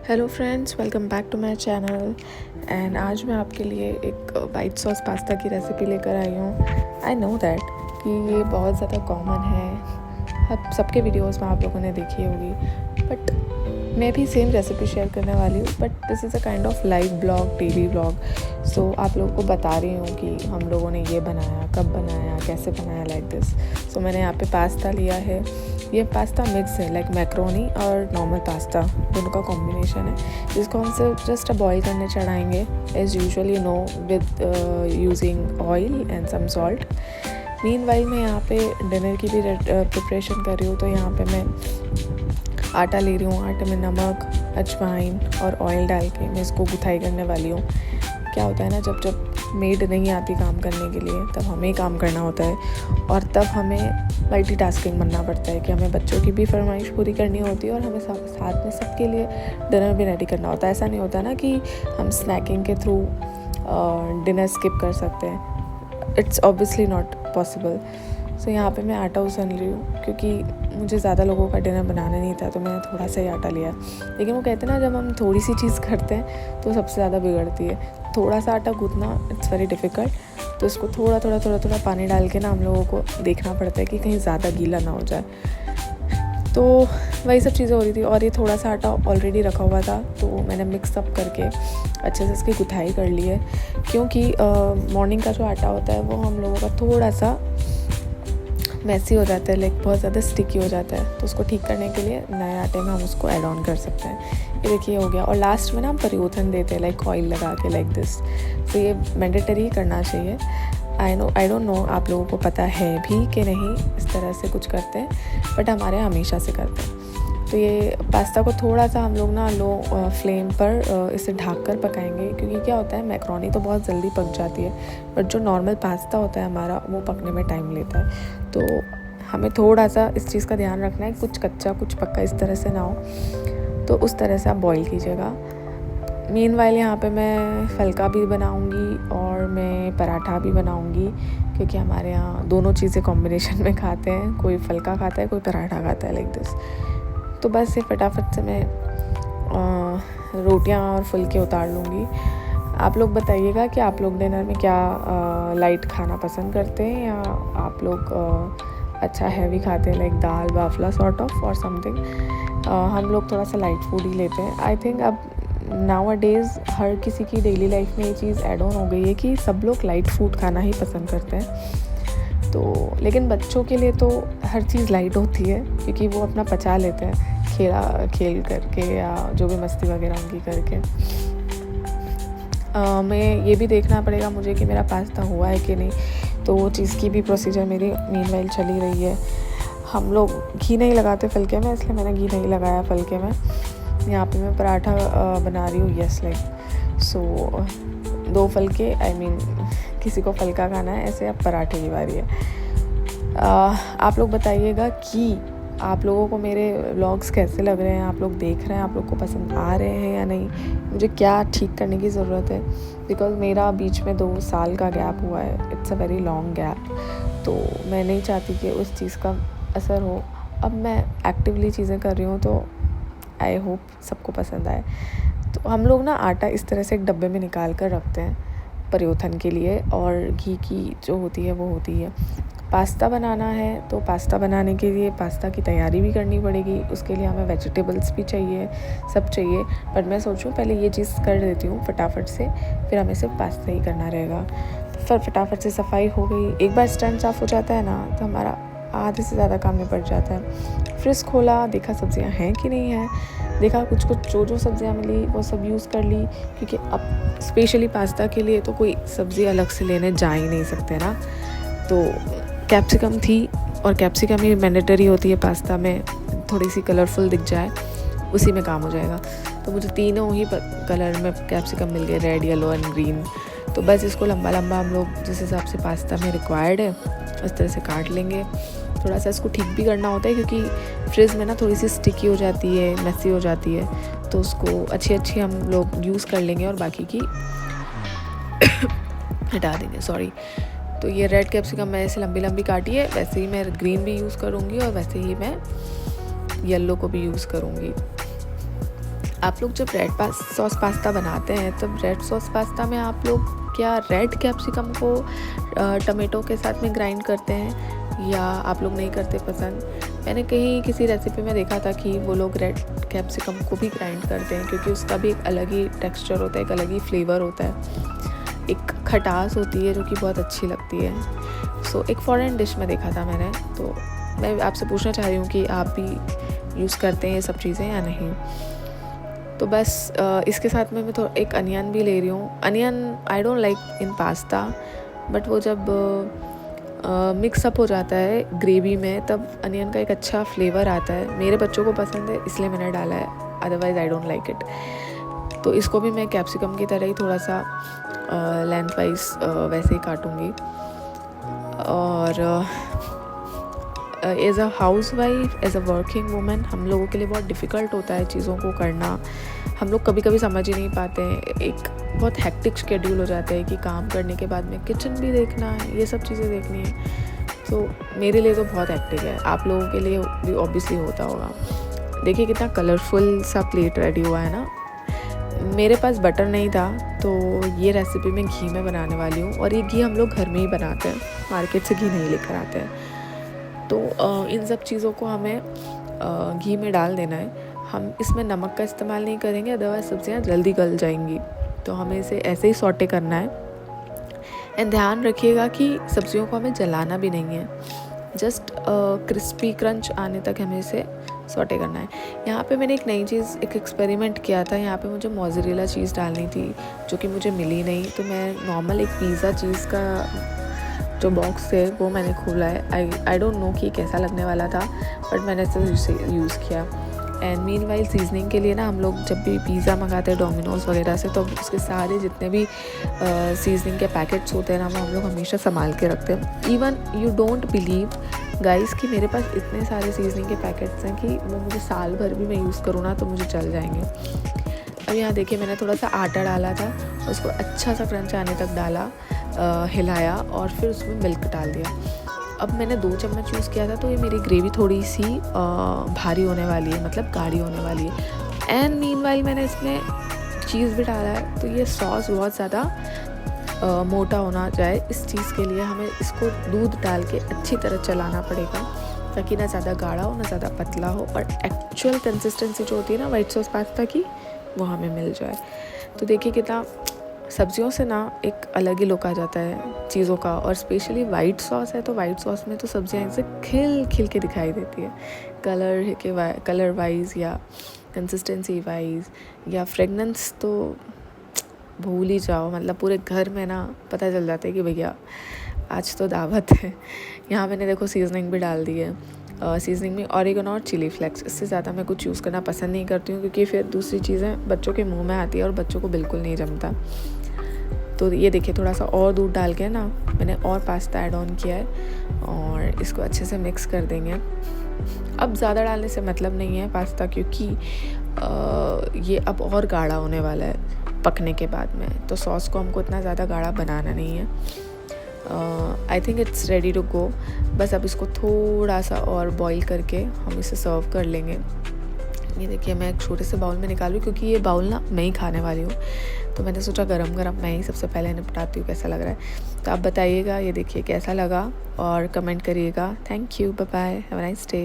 Hello friends, welcome back to my channel. And आज मैं आपके लिए एक वाइट सॉस पास्ता की रेसिपी लेकर आई हूँ। आई नो दैट कि ये बहुत ज़्यादा कॉमन है, अब सबके वीडियोस में आप लोगों ने देखी होगी, बट मैं भी सेम रेसिपी शेयर करने वाली हूँ। But this is a kind of live blog, daily blog. So आप लोगों को बता रही हूँ कि हम लोगों ने ये बनाया, कब बनाया, कैसे बनाया, लाइक दिस। सो मैंने यहाँ पे पास्ता लिया है। ये पास्ता मिक्स है, लाइक मैक्रोनी और नॉर्मल पास्ता दोनों का कॉम्बिनेशन है, जिसको हम सिर्फ जस्ट बॉईल करने चढ़ाएंगे as usual, you know, with using oil and some salt. Meanwhile मैं यहाँ पे डिनर की भी प्रिपरेशन कर रही हूँ। तो यहाँ पे मैं आटा ले रही हूँ। आटे में नमक, अजवाइन और ऑयल डाल के मैं इसको गुथाई करने वाली हूँ। क्या होता है ना, जब मेड नहीं आती काम करने के लिए, तब हमें ही काम करना होता है, और तब हमें मल्टीटास्किंग बनना पड़ता है कि हमें बच्चों की भी फरमाइश पूरी करनी होती है और हमें साथ में सबके लिए डिनर भी रेडी करना होता है। ऐसा नहीं होता ना कि हम स्नैकिंग के थ्रू डिनर स्किप कर सकते हैं। It's obviously not possible. So यहाँ पे मैं आटा उसन रही हूँ, क्योंकि मुझे ज़्यादा लोगों का डिनर बनाना नहीं था, तो मैंने थोड़ा सा ही आटा लिया। लेकिन वो कहते हैं ना, जब हम थोड़ी सी चीज़ करते हैं तो सबसे ज़्यादा बिगड़ती है। थोड़ा सा आटा गूँथना इट्स वेरी डिफ़िकल्ट। तो इसको थोड़ा पानी डाल के ना हम लोगों को देखना पड़ता है कि कहीं ज़्यादा गीला ना हो जाए। तो वही सब चीज़ें हो रही थी, और ये थोड़ा सा आटा ऑलरेडी रखा हुआ था, तो मैंने मिक्स अप करके अच्छे से इसकी गुथाई कर ली है। क्योंकि मॉर्निंग का जो आटा होता है वो हम लोगों का थोड़ा सा मैसी हो जाता है, लाइक बहुत ज़्यादा स्टिकी हो जाता है। तो उसको ठीक करने के लिए नए आटे में हम उसको ऐड ऑन कर सकते हैं। ये देखिए हो गया। और लास्ट में ना हम परिवर्तन देते हैं, लाइक ऑयल लगा के, लाइक दिस। तो ये मैंडेटरी करना चाहिए। आई डोंट नो आप लोगों को पता है भी कि नहीं इस तरह से कुछ करते हैं, बट हमारे यहाँ हमेशा से करते हैं। तो ये पास्ता को थोड़ा सा हम लोग ना लो फ्लेम पर इसे ढक कर पकाएंगे, क्योंकि क्या होता है, मैक्रोनी तो बहुत जल्दी पक जाती है, बट जो नॉर्मल पास्ता होता है हमारा, वो पकने में टाइम लेता है। तो हमें थोड़ा सा इस चीज़ का ध्यान रखना है, कुछ कच्चा कुछ पक्का इस तरह से ना हो। तो उस तरह से आप बॉईल कीजिएगा। मीनवाइल यहाँ पे मैं फलका भी बनाऊँगी और मैं पराठा भी बनाऊँगी, क्योंकि हमारे यहाँ दोनों चीज़ें कॉम्बिनेशन में खाते हैं। कोई फलका खाता है, कोई पराठा खाता है, लाइक दिस। तो बस ये फटाफट से मैं रोटियां और फुलके उतार लूँगी। आप लोग बताइएगा कि आप लोग डिनर में क्या लाइट खाना पसंद करते हैं, या आप लोग अच्छा हैवी खाते हैं, like dal bafla sort of और समथिंग। हम लोग थोड़ा सा लाइट फूड ही लेते हैं। आई थिंक अब नाउ अ डेज़ हर किसी की डेली लाइफ में ये चीज़ ऐड ऑन हो गई है कि सब लोग लाइट फूड खाना ही पसंद करते हैं। तो लेकिन बच्चों के लिए तो हर चीज़ लाइट होती है, क्योंकि वो अपना पचा लेते हैं खेल करके, या जो भी मस्ती वगैरह उनकी करके। मैं ये भी देखना पड़ेगा मुझे कि मेरा पास्ता हुआ है कि नहीं, तो वो चीज़ की भी प्रोसीजर मेरी मीनवाइल चली रही है। हम लोग घी नहीं लगाते फलके में, इसलिए मैंने घी नहीं लगाया फलके में। यहाँ पे मैं पराठा बना रही हूँ, yes, like so 2 फलके, I mean किसी को फलका खाना है, ऐसे अब पराठे की बारी है। आप लोग बताइएगा कि आप लोगों को मेरे व्लॉग्स कैसे लग रहे हैं, आप लोग देख रहे हैं, आप लोग को पसंद आ रहे हैं या नहीं, मुझे क्या ठीक करने की ज़रूरत है। बिकॉज़ मेरा बीच में 2 साल का गैप हुआ है, it's a very long gap. तो मैं नहीं चाहती कि उस चीज़ का असर हो। अब मैं एक्टिवली चीज़ें कर रही हूँ, तो आई होप सबको पसंद आए। तो हम लोग ना आटा इस तरह से एक डब्बे में निकाल कर रखते हैं परिवर्तन के लिए, और घी की जो होती है वो होती है। पास्ता बनाना है, तो पास्ता बनाने के लिए पास्ता की तैयारी भी करनी पड़ेगी, उसके लिए हमें वेजिटेबल्स भी चाहिए, सब चाहिए। बट मैं सोचूं पहले ये चीज़ कर देती हूँ फटाफट से, फिर हमें सिर्फ पास्ता ही करना रहेगा। फिर फटाफट से सफाई हो गई। एक बार स्टैंड साफ़ हो जाता है ना, तो हमारा आधे से ज़्यादा काम निपट जाता है। फ्रिज खोला, देखा सब्जियां हैं कि नहीं है, देखा कुछ जो सब्जियां मिली वो सब यूज़ कर ली, क्योंकि अब स्पेशली पास्ता के लिए तो कोई सब्ज़ी अलग से लेने जा ही नहीं सकते ना। तो कैप्सिकम थी, और कैप्सिकम ही मैंडेटरी होती है पास्ता में, थोड़ी सी कलरफुल दिख जाए उसी में काम हो जाएगा। तो मुझे तीनों ही कलर में कैप्सिकम मिल गए, रेड, येलो एंड ग्रीन। तो बस इसको लंबा हम लोग जिस हिसाब से पास्ता में रिक्वायर्ड है उस तरह से काट लेंगे। थोड़ा सा इसको ठीक भी करना होता है, क्योंकि फ्रिज में ना थोड़ी सी स्टिकी हो जाती है, मैसी हो जाती है, तो उसको अच्छी हम लोग यूज़ कर लेंगे और बाकी की हटा देंगे, सॉरी। तो ये रेड कैप्सिकम मैं ऐसे लंबी काटी है, वैसे ही मैं ग्रीन भी यूज़ करूँगी और वैसे ही मैं येलो को भी यूज़ करूँगी। आप लोग जब रेड सॉस पास्ता बनाते हैं तब रेड सॉस पास्ता में आप लोग क्या रेड कैप्सिकम को टमाटो के साथ में ग्राइंड करते हैं या आप लोग नहीं करते पसंद? मैंने कहीं किसी रेसिपी में देखा था कि वो लोग रेड कैप्सिकम को भी ग्राइंड करते हैं क्योंकि उसका भी एक अलग ही टेक्सचर होता है, एक अलग ही फ्लेवर होता है, एक खटास होती है जो कि बहुत अच्छी लगती है। सो एक फॉरेन डिश में देखा था मैंने, तो मैं आपसे पूछना चाह रही हूँ कि आप भी यूज़ करते हैं ये सब चीज़ें या नहीं। तो बस इसके साथ में मैं तो एक अनियन भी ले रही हूँ। Onion I don't like in pasta, but वो जब मिक्सअप हो जाता है ग्रेवी में तब अनियन का एक अच्छा फ्लेवर आता है। मेरे बच्चों को पसंद है इसलिए मैंने डाला है, otherwise I don't like it. तो इसको भी मैं कैप्सिकम की तरह ही थोड़ा सा लेंथ वाइज वैसे ही काटूँगी। और as a house wife, as a working women, हम लोगों के लिए बहुत डिफ़िकल्ट होता है चीज़ों को करना। हम लोग कभी कभी समझ ही नहीं पाते हैं, एक बहुत हेक्टिक शेड्यूल हो जाता है कि काम करने के बाद में किचन भी देखना है, ये सब चीज़ें देखनी है। तो मेरे लिए तो बहुत हेक्टिक है, आप लोगों के लिए भी ऑब्वियसली होता होगा। देखिए कितना कलरफुल सा प्लेट रेडी हुआ है ना। मेरे पास बटर नहीं था तो ये रेसिपी मैं घी में बनाने वाली हूँ, और ये घी हम लोग घर में ही बनाते हैं, मार्केट से घी नहीं लेकर आते हैं। तो इन सब चीज़ों को हमें घी में डाल देना है। हम इसमें नमक का इस्तेमाल नहीं करेंगे, अदरवाइज़ सब्जियां जल्दी गल जाएंगी। तो हमें इसे ऐसे ही सॉटे करना है। एंड ध्यान रखिएगा कि सब्जियों को हमें जलाना भी नहीं है, जस्ट क्रिस्पी क्रंच आने तक हमें इसे सॉटे करना है। यहाँ पे मैंने एक नई चीज़, एक एक्सपेरिमेंट किया था। यहाँ पे मुझे मोज़रेला चीज़ डालनी थी जो कि मुझे मिली नहीं, तो मैं नॉर्मल एक पिज़्ज़ा चीज़ का जो बॉक्स है वो मैंने खोला है। आई डोंट नो कि कैसा लगने वाला था, बट मैंने इसे यूज़ किया। एंड मीनवाइल सीजनिंग के लिए ना हम लोग जब भी पिज़्ज़ा मंगाते हैं डोमिनोज़ वगैरह से, तो उसके सारे जितने भी सीजनिंग के पैकेट्स होते हैं ना, वो हम लोग हमेशा संभाल के रखते हैं। Even you don't believe guys कि मेरे पास इतने सारे सीजनिंग के पैकेट्स हैं कि वो मुझे साल भर भी मैं यूज़ करूँ ना तो मुझे चल जाएंगे। अब यहाँ देखिए मैंने थोड़ा सा आटा डाला था, उसको अच्छा सा क्रंच आने तक डाला, हिलाया और फिर उसमें मिल्क डाल दिया। अब मैंने 2 चम्मच यूज़ किया था, तो ये मेरी ग्रेवी थोड़ी सी भारी होने वाली है, मतलब गाढ़ी होने वाली है। एंड मीनवाइल मैंने इसमें चीज़ भी डाला है, तो ये सॉस बहुत ज़्यादा मोटा होना जाए, इस चीज़ के लिए हमें इसको दूध डाल के अच्छी तरह चलाना पड़ेगा, ताकि ना ज़्यादा गाढ़ा हो ना ज़्यादा पतला हो, और एक्चुअल कंसिस्टेंसी जो होती है ना वाइट सॉस पास्ता की, वो हमें मिल जाए। तो देखिए कितना सब्जियों से ना एक अलग ही लुक आ जाता है चीज़ों का। और स्पेशली वाइट सॉस है, तो वाइट सॉस में तो सब्जियाँ ऐसे खिल खिल के दिखाई देती है, कलर वाइज या कंसिस्टेंसी वाइज या फ्रेगनेंस तो भूल ही जाओ। मतलब पूरे घर में ना पता चल जाता है कि भैया आज तो दावत है। यहाँ मैंने देखो सीजनिंग भी डाल दी है। सीजनिंग में ऑरिगेनो और चिली फ्लेक्स, इससे ज़्यादा मैं कुछ यूज़ करना पसंद नहीं करती हूँ, क्योंकि फिर दूसरी चीज़ें बच्चों के मुंह में आती है और बच्चों को बिल्कुल नहीं जमता। तो ये देखिए थोड़ा सा और दूध डाल के ना मैंने और पास्ता ऐड ऑन किया है, और इसको अच्छे से मिक्स कर देंगे। अब ज़्यादा डालने से मतलब नहीं है पास्ता, क्योंकि ये अब और गाढ़ा होने वाला है पकने के बाद में, तो सॉस को हमको इतना ज़्यादा गाढ़ा बनाना नहीं है। I think it's ready to go. बस अब इसको थोड़ा सा और बॉईल करके हम इसे सर्व कर लेंगे। ये देखिए मैं एक छोटे से बाउल में निकालूँ, क्योंकि ये बाउल ना मैं ही खाने वाली हूँ, तो मैंने सोचा गरम गरम मैं ही सबसे पहले निपटाती हूँ कैसा लग रहा है। तो आप बताइएगा ये देखिए कैसा लगा और कमेंट करिएगा। Thank you, bye bye, have a nice day.